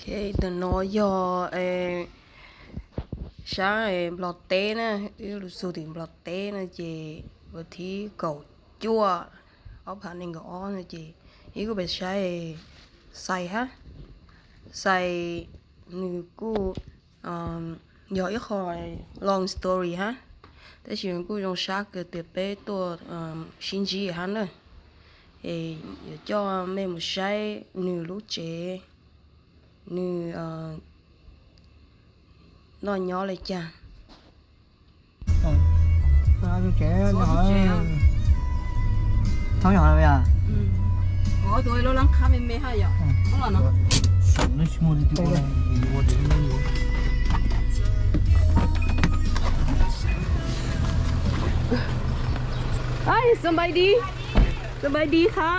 Cái từ nó do sáng lọt té nè, yêu số tiền lọt té nè chị, và thì cầu chua, ở phần nên gõ nè chị, ý có bị sai sai ha, sai người cô giờ ít khỏi long story ha,แต่สิ่งกู用啥个特别多信息哈呢，cho mấy một sai nữ lúc trẻ nữ nói nhỏ lại cha trẻ nhỏ tháo nhỏ bây giờ tôi lo lắng khá mê mê hay vậy không là nó nó mua đi tiêu này mua đi ai sân bay điค่ะ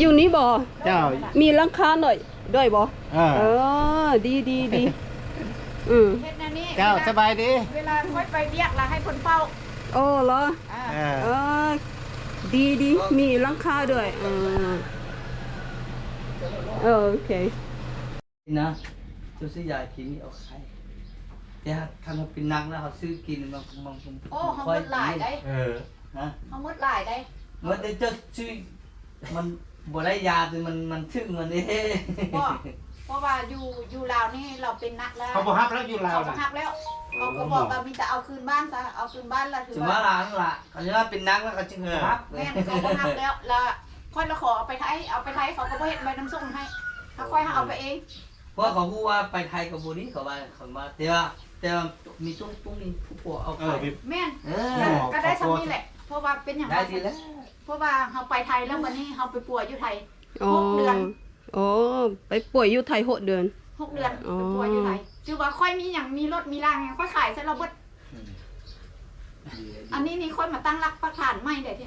อยู่นี่บ่ เจ้า มีหลังคาหน่อยด้วยบ่ดีเจ้าสบายดี เวลาค่อยไปเรียกแล้วให้คนเฝ้า โอ้เหรอดีมีหลังคาด้วยโอเค นะตัวซื้อยาทีนี้เอาใครแต่ทำมาเป็นนักแล้วเขาซื้อกินมัน โอ้เขาหมดหลายได้ ฮะ เขาหมดหลายได้ เมื่อได้จะซื้อมันบ่ได้ยาแต่มันชื่อมันนี่ เพราะว่าอยู่ลาวนี่เราเป็นนักแล้ว เขาบอกฮับแล้วอยู่ลาว เขา นะ หักแล้วเขาก็บอกว่ามีแต่เอาคืนบ้านซะเอาคืนบ้านแล้วถือ ถึงว่า ว่า ล้างละเขาจะว่าเป็นนักแล้วเขาจึงฮับ แม่เขาก็หักแล้วแล้วค่อยละขอเอาไปไทยเขาก็บ่เห็นใบน้ำส้มให้ถ้าค่อยเอาไปเอง เพราะเขาพูดว่าไปไทยกับบุรีเขาว่าแต่มีตุ้งนี่ผู้ปกเอาไป แม่ก็ได้ซ้ำนี่แหละเพราะว่าเป็นอย่าง ได้ทีแล้ว เพราะว่าเขาไปไทยแล้ววันนี้เขาไปป่วยอยู่ไทย อ๋อ 6 เดือน อ๋อไปป่วยอยู่ไทย6 เดือน 6 เดือนไปป่วยอยู่ไทยคือว่าค่อยมีอย่างมีรถมีรางไงค่อยขายใช่เราเบิดอันนี้นี่ค่อยมาตั้งรักประทานไม่ได้ที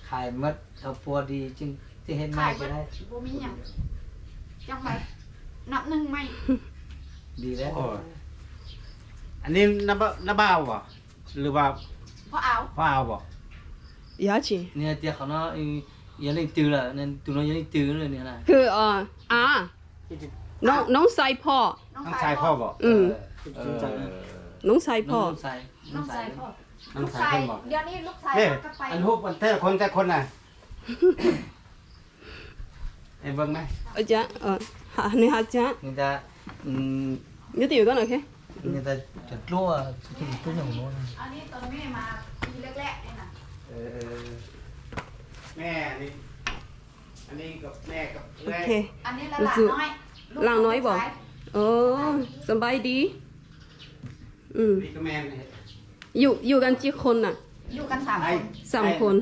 ขายมัดเอาปัวดีจึงจะเห็นไม่ ขาย ก็ เบิด ได้ บ่มีอย่างจังไปนับหนึ่งไม่ ดีแล้ว อันนี้น้าบ้าวบ่หรือว่า เพราะเอา พ่อเอาบ่ giá trị เนี่ยเตี้ยเขาเนาะอย่าเล่นตื้อละนั่นตัวน้อยอย่าเล่นตื้อเลยเนี่ยนะ คือน้องใส่พ่อ น้องชายพ่อบ่ น้องใส่พ่อ ใส่ น้องชายพ่อ น้อง ลูก ชาย ชาย เพิ่นบ่ เดี๋ยวนี้ลูกชาย เนี่ย ก็ไป อันฮู้มันแต่คนแต่คนน่ะไอ้เบิ่งไหม dạ này hả cha นี่จะ nhớ tiểu đó là thế นี่จะจุดรั่วจุดตัวอย่างนู้น อันนี้ตอนแม่มาปีแรกๆนี่นะ แม่นี่อันนี้กับแม่กับเอื้อย ok อันนี้ละ รู้ หลาน สึก น้อย หลานน้อยบอก สบายดีนี่ก็แม่นี่ อยู่กันกี่คนน่ะ อยู่กัน3 คน 3 คน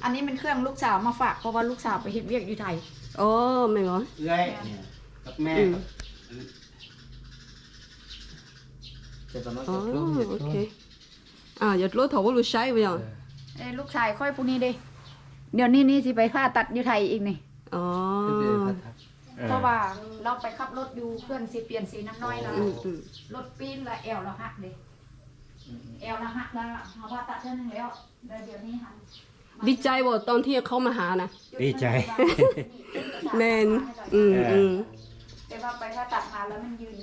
อันนี้เป็นเครื่องลูกสาวมาฝากเพราะว่าลูกสาวไปเฮ็ดเวียกอยู่ไทย อ๋อไม่เหรอ เอื้อยกับแม่กับ จะตอนนั้น อ๋อ จุดรั่ว โอเคอย่ารู้ถอว่ารู้ใช้ไปยัง ลูกชายค่อยผู้นี้เด้เดี๋ยวนี้สิไปผ่าตัดอยู่ไทยอีกนี่ อ๋อ เพราะว่าเราไปขับรถอยู่เพื่อนสิเปลี่ยนสีน้ำน้อยแล้ว อืม รถปีนแล้วแอวเราหักเด้แอวเราหักแล้วเขาว่าตัดเท่านึงแล้วเดี๋ยวนี้หัน ดีใจบ่ตอนที่เขามาหานะ ดีใจ แมนแต่ว่าไปผ่าตัดมาแล้วมันยืน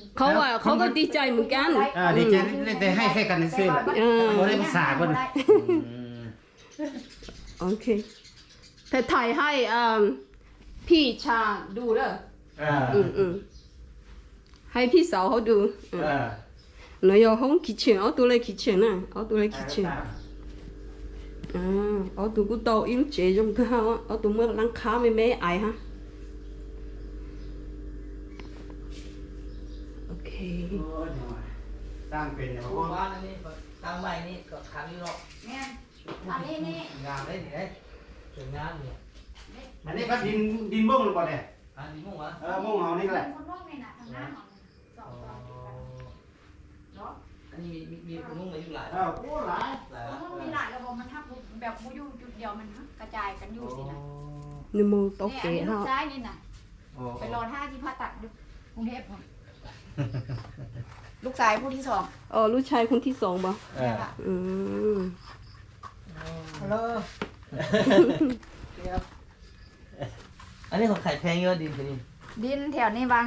เขาก็ดีใจเหมือนกัน ดีใจได้ให้ใส่กันซื่อแหละบ่ได้ภาษาเพิ่น โอเคแต่ถ่ายให้พี่ชาดูเด้อให้พี่สาวเขาดูหนู要红kitchenเอาตัวเลย kitchen น่ะเอาตัวเลย kitchen เอาตัวกูโตอีลูกเจจงก็เอาตัวเมื่อล้างขาไม่แม่ไอฮะโอเค ตั้งเป็นอย่าง บ้านนี่ตั้งใบนี่ก็ขังอยู่หรอก เนี่ยอันนี้นี่ งามได้ดิสวยงามเนี่ย อันนี้ก็ดินม่วงหรือเปล่าเนี่ย อันนี้มุ่งวะ ม่วงเฮานี่แหละ คนน้องนี่นะทางหน้าของสองเนาะ อันนี้มีคนมุ่งมาอยู่หลาย โอ้หลาย มันมีหลายระบบมันทับแบบบูยูจุดเดียวมันกระจายกันอยู่สินะ นึโมโต เนี่ย เกะ อันนี้ลู เฮาก ซ้ายนี่นะไปรอท่าที่ผ่าตัดอยู่กรุงเทพลูกชายผู้ที่ 2 ลูกชายคนที่2บ่ เนี่ยค่ะ อืม ฮัลโหล อันนี้เขาขายแพงเยอะดินตัวนี้ ดินแถวนี้ว่า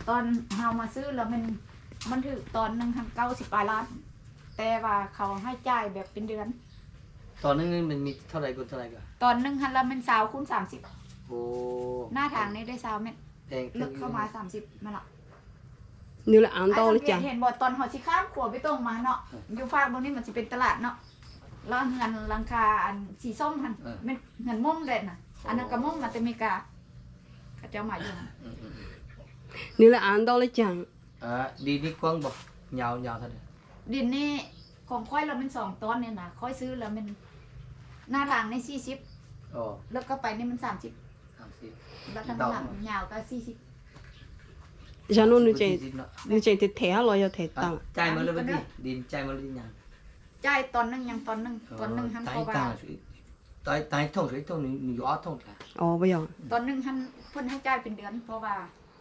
ตอนเฮามาซื้อแล้วมันถือตอนหนึง90 ปลายล้านแต่ว่าเขาให้จ่ายแบบเป็นเดือน ตอนนึงมันมีเท่าไหร่กัน ตอนหนึงหันละมัน20 คูณ โอ้ 30หน้าทางนี้ได้20เมตร แพง ลึกเข้ามา30นั่นล่ะ Như là án ไอ้ to สั lấy งเกต chẳng. เห็นบ่ตอนเฮาสิข้ามขัวไปตรงมาเนาะอยู่ฝั่งตรงนี้มันสิเป็นตลาดเนาะแล้วเงินหลังคาอันสีส้มหั่นมันเงินม่วงเด่นน่ะอันนั้นก็ม่วงมาแต่อเมริกาเขาเจ้ามาอยู่ Như là án to lấy chẳng. ดีนี่กว้างบ่ยาวเท่าไหร่ ดินนี่ของค่อยเราเป็น2 ตอนเนี่ยนะค่อยซื้อแล้วมันหน้าทางนี่40 อ๋อ แล้วก็ไปนี่มัน30 30 แล้วทางหลังยาวก็40 Chả nó như 40 chạy เนาะ như chạy thì thẻ rồi giờ thẻ tăng. จ่ายมาเลยบ่ดิดินจ่ายมาเลยยัง จ่ายตอนหนึงยังตอนหนึงหัน ตาย เขาว่า ตายท่องนี่อยู่ออท่องค่ะ Ồ bây giờ. ตอนหนึงหันเพิ่นให้จ่ายเป็นเดือนเพราะว่า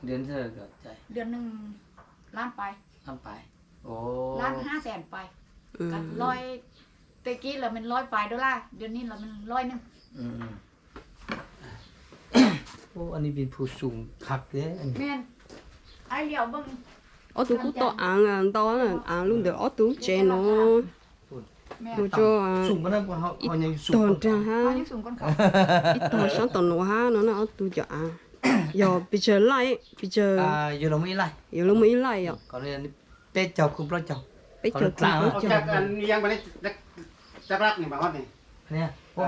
เดือนเท่าไหร่ก็จ่าย เดือนหนึงล้านไป ทำไปโอ้ ล้าน500,000ไปกัน Ừ. ร้อยตะกี้แล้วมัน$100เดี๋ยวนี้แล้วมัน100 อืมโอ้อันนี้เป็นผู้สูงคักเด้อันนี้ แม่นไอ้เหลียวเบิ่ง Ở tôi cũng to án to là án luôn được ở tôi chạy nó แม่น nó cho สูงกว่านั้นกว่าเขายังสูง tòn ra เขา ha. ยังสูงกว่าเขา Ít tòn sáng tòn nó ha nó ở tôi cho án. Giờ bây giờ lại bây giờ อยู่เราไม่ไล่ giờ nó mới lại ạ. ก่อนนี้เป็ดเจ้าคุมปลาเจ้า Bây giờ Còn lạ cũng ออก có จาก cho. อันนี้ยังบ่ได้จับรักนี่มาฮอดนี่ เนี่ยพวก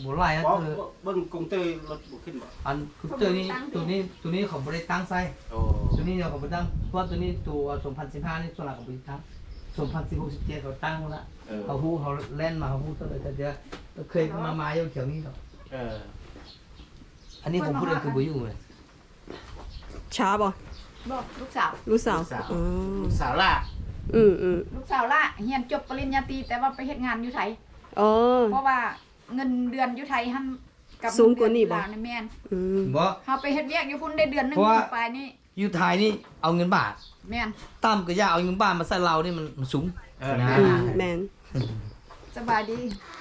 บ่ไล่ บ่ คือ เบิ่งกงเตยรถบ่ขึ้นบ่ อันคือตัวนี้เขาไม่ได้ตั้งไซ โอ้ ตัวนี้เขาไม่ตั้งเพราะตัวนี้ตัว2015นี่ส่วนหลักเขาไม่ตั้ง2016 17เขาตั้งแล้วเขาฮู้เขาเล่นมาเขาฮู้ตัวเลยแต่เดี๋ยวเคยมาอยู่แถวนี้หรอก เออ อันนี้ผมพูดเลยคือบ่อยู่เลย Chả bò. บอกลูกสาว Lúc sao? ลู Ừ. กสาวล่ะ Ừ ừ. ลูกสาวล่ะเรียนจบปริญญาตรีแต่ว่าไปเฮ็ดงานอยู่ไทย Ờ. เพราะว่าเงินเดือนอยู่ไทยหั่นกับ สูงกว่านี่บ่ เงิเดือลวแม่น Ừ. บ่ เฮาไปเฮ็ดเวียกอยู่พุ่นได้เดือนหนึง เพราะว่า ไปนี่ อยู่ไทยนี่เอาเงินบาท แม่น ต่ำก็อย่าเอาเงินบาทมาใส่เรานี่มันสูง เออ นะ Ừ. Man. สบายดี เ